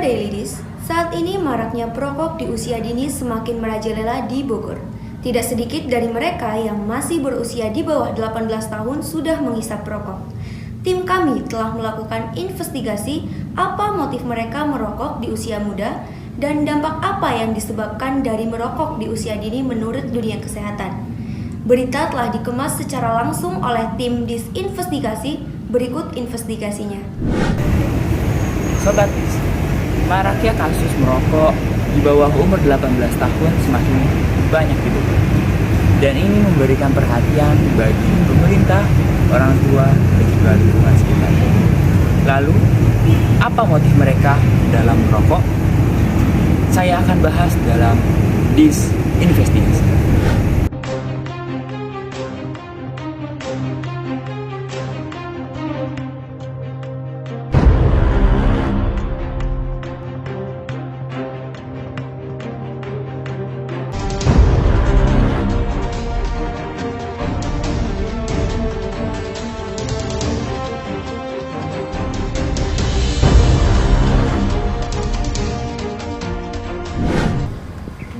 Daily Dish, saat ini maraknya perokok di usia dini semakin merajalela di Bogor. Tidak sedikit dari mereka yang masih berusia di bawah 18 tahun sudah menghisap rokok. Tim kami telah melakukan investigasi apa motif mereka merokok di usia muda dan dampak apa yang disebabkan dari merokok di usia dini menurut dunia kesehatan. Berita telah dikemas secara langsung oleh tim disinvestigasi. Berikut investigasinya. Sobat, maraknya kasus merokok di bawah umur 18 tahun semakin banyak di Bogor. Dan ini memberikan perhatian bagi pemerintah, orang tua, dan juga lingkungan sekitar. Lalu, apa motif mereka dalam merokok? Saya akan bahas dalam disinvestigasi.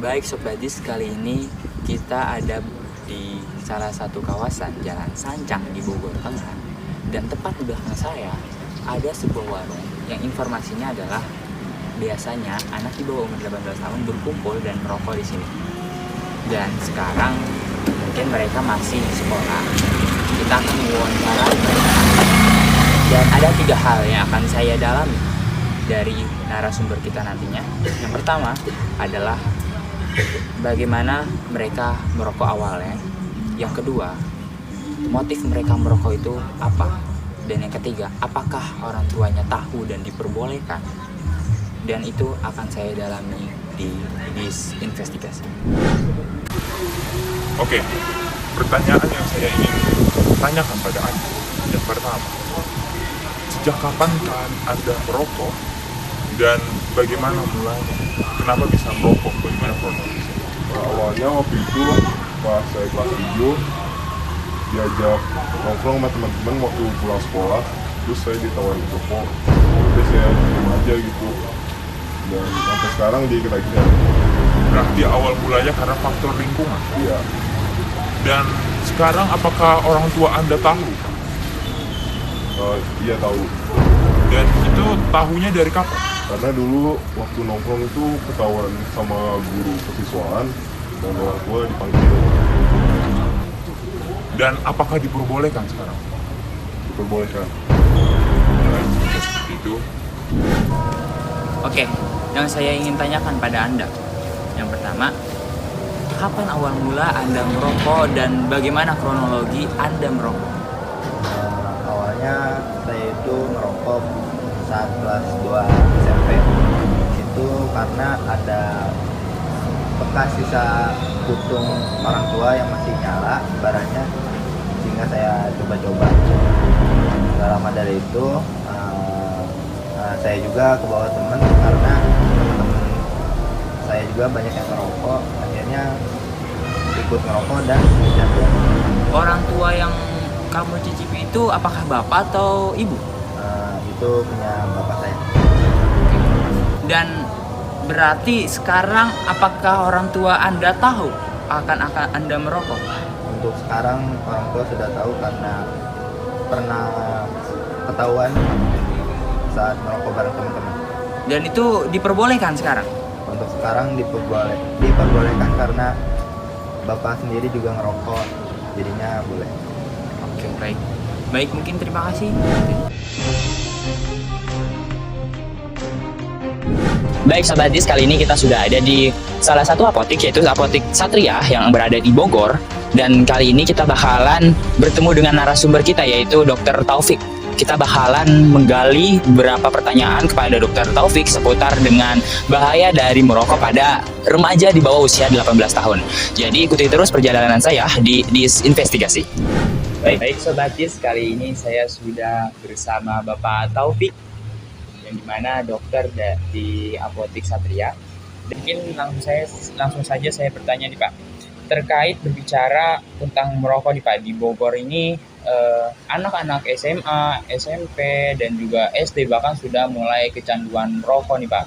Baik Sobat Dis, kali ini kita ada di salah satu kawasan Jalan Sancang di Bogor Tengah. Dan tepat di belakang saya ada sebuah warung yang informasinya adalah biasanya anak di bawah umur 18 tahun berkumpul dan merokok di sini. Dan sekarang mungkin mereka masih sekolah. Kita akan mewawancara mereka. Dan ada 3 hal yang akan saya dalami dari narasumber kita nantinya. Yang pertama adalah bagaimana mereka merokok awalnya. Yang kedua, motif mereka merokok itu apa? Dan yang ketiga, apakah orang tuanya tahu dan diperbolehkan? Dan itu akan saya dalami di disinvestigasi. Oke, pertanyaan yang saya ingin tanyakan pada Anda. Yang pertama, sejak kapan kan Anda merokok? Dan bagaimana mulainya? Kenapa bisa merokok? Bagaimana kronologisnya? Awalnya waktu itu pas saya kelas 7 diajak nongkrong sama teman-teman waktu pulang sekolah, terus saya ditawarin rokok, terus saya diam aja gitu, dan sampai sekarang dikira-kira. Berarti awal mulanya karena faktor lingkungan. Iya. Dan sekarang apakah orang tua Anda tahu? Iya tahu. Dan itu tahunya dari kapan? Karena dulu waktu nongkrong itu ketahuan sama guru kesiswaan dan orang tua dipanggil. Dan apakah diperbolehkan sekarang? Diperbolehkan. Jika seperti itu. Oke, yang saya ingin tanyakan pada Anda. Yang pertama, kapan awal mula Anda merokok dan bagaimana kronologi Anda merokok? Awalnya saya itu merokok saat kelas 2 SMP. Itu karena ada bekas sisa putung orang tua yang masih nyala baranya, sehingga saya coba-coba. Gak lama dari itu saya juga ke bawah teman karena teman-teman saya juga banyak yang merokok, akhirnya ikut merokok dan jatuh. Orang tua yang kamu cicipi itu apakah bapak atau ibu? Itu punya bapak saya. Dan berarti sekarang apakah orang tua Anda tahu akan Anda merokok? Untuk sekarang orang tua sudah tahu karena pernah ketahuan saat merokok bareng teman-teman. Dan itu diperbolehkan sekarang? Untuk sekarang diperbolehkan karena bapak sendiri juga ngerokok, jadinya boleh. Oke, baik. Baik, mungkin terima kasih. Baik Sobat Dis, kali ini kita sudah ada di salah satu apotik, yaitu Apotik Satria yang berada di Bogor. Dan kali ini kita bakalan bertemu dengan narasumber kita, yaitu Dr. Taufik. Kita bakalan menggali beberapa pertanyaan kepada Dr. Taufik seputar dengan bahaya dari merokok pada remaja di bawah usia 18 tahun. Jadi ikuti terus perjalanan saya di disinvestigasi. Baik Sobat Dis, kali ini saya sudah bersama Bapak Taufik, yang dimana dokter di Apotik Satria. Mungkin langsung saja saya bertanya nih Pak, terkait berbicara tentang merokok nih Pak, di Bogor ini anak-anak SMA, SMP, dan juga SD bahkan sudah mulai kecanduan merokok nih Pak.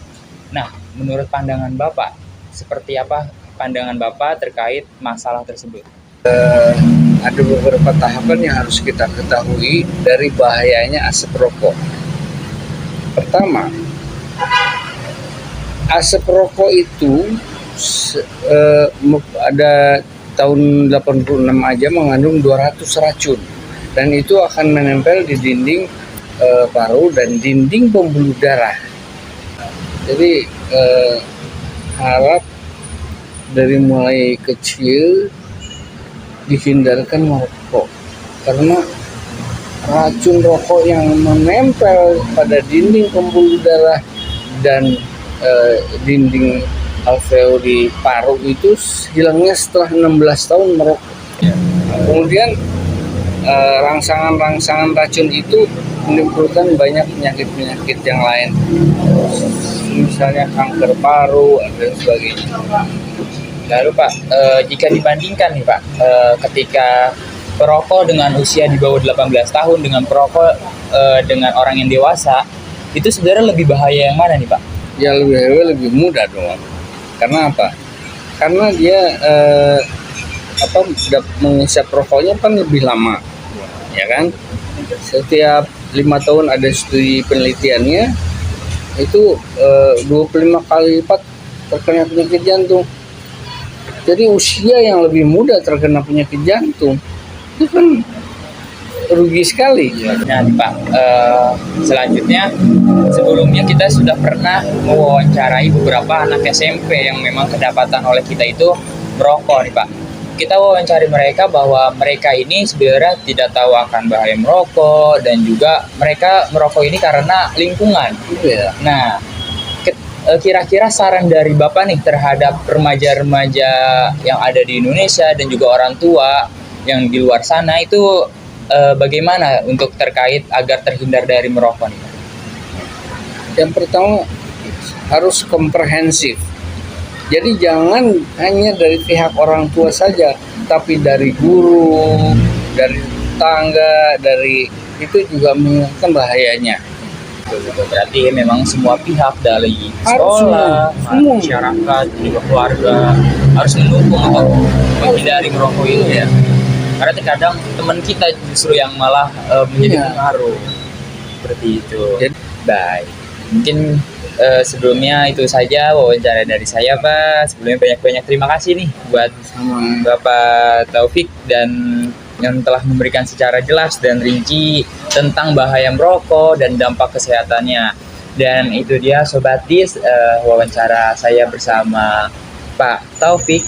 Nah, menurut pandangan Bapak, seperti apa pandangan Bapak terkait masalah tersebut? Ada beberapa tahapan yang harus kita ketahui dari bahayanya asap rokok. Pertama, asap rokok itu ada tahun 86 aja mengandung 200 racun, dan itu akan menempel di dinding paru dan dinding pembuluh darah. Jadi harap dari mulai kecil dihindarkan merokok, karena racun rokok yang menempel pada dinding pembuluh darah dan dinding alveoli paru itu hilangnya setelah 16 tahun merokok. Kemudian rangsangan-rangsangan racun itu menimbulkan banyak penyakit-penyakit yang lain, misalnya kanker paru dan sebagainya. Lalu Pak, jika dibandingkan nih Pak, ketika perokok dengan usia di bawah 18 tahun dengan perokok dengan orang yang dewasa, itu sebenarnya lebih bahaya yang mana nih Pak? Ya lebih mudah dong. Karena apa? Karena dia mengisap rokoknya kan lebih lama, ya kan? Setiap 5 tahun ada studi penelitiannya, itu 25 kali lipat terkena penyakit jantung. Jadi usia yang lebih muda terkena penyakit jantung itu kan rugi sekali. Nah Pak, selanjutnya sebelumnya kita sudah pernah mewawancarai beberapa anak SMP yang memang kedapatan oleh kita itu merokok nih Pak. Kita wawancari mereka bahwa mereka ini sebenarnya tidak tahu akan bahaya merokok, dan juga mereka merokok ini karena lingkungan. Nah, kira-kira saran dari Bapak nih terhadap remaja-remaja yang ada di Indonesia dan juga orang tua yang di luar sana itu bagaimana untuk terkait agar terhindar dari merokok nih? Yang pertama harus komprehensif. Jadi jangan hanya dari pihak orang tua saja, tapi dari guru, dari tetangga, dari itu juga mengingatkan bahayanya. Berarti memang semua pihak dari sekolah, masyarakat, juga keluarga harus mendukung atau menghindari merokok ini ya. Karena terkadang teman kita justru yang malah menjadi pengaruh seperti itu. Baik, mungkin sebelumnya itu saja wawancara dari saya Pak. Sebelumnya banyak-banyak terima kasih nih buat Bapak Taufik dan yang telah memberikan secara jelas dan rinci tentang bahaya merokok dan dampak kesehatannya. Dan itu dia Sobat Dis, wawancara saya bersama Pak Taufik,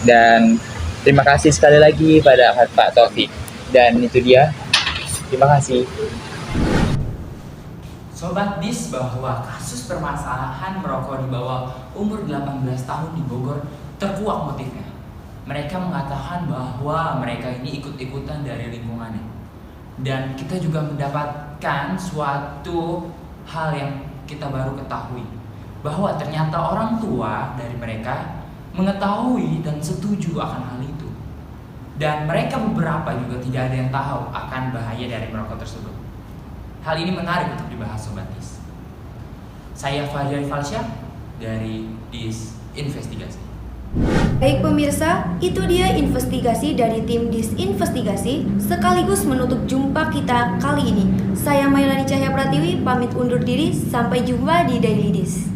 dan terima kasih sekali lagi pada Pak Taufik. Dan itu dia, terima kasih. Sobat Dis, bahwa kasus permasalahan merokok di bawah umur 18 tahun di Bogor terkuak motifnya. Mereka mengatakan bahwa mereka ini ikut-ikutan dari lingkungannya. Dan kita juga mendapatkan suatu hal yang kita baru ketahui, bahwa ternyata orang tua dari mereka mengetahui dan setuju akan hal itu. Dan mereka beberapa juga tidak ada yang tahu akan bahaya dari merokok tersebut. Hal ini menarik untuk dibahas Sobat Dis. Saya Fadil Falsyah dari Dis Investigasi. Baik pemirsa, itu dia investigasi dari tim Dis Investigasi sekaligus menutup jumpa kita kali ini. Saya Mailani Cahya Pratiwi pamit undur diri, sampai jumpa di Daily Dis.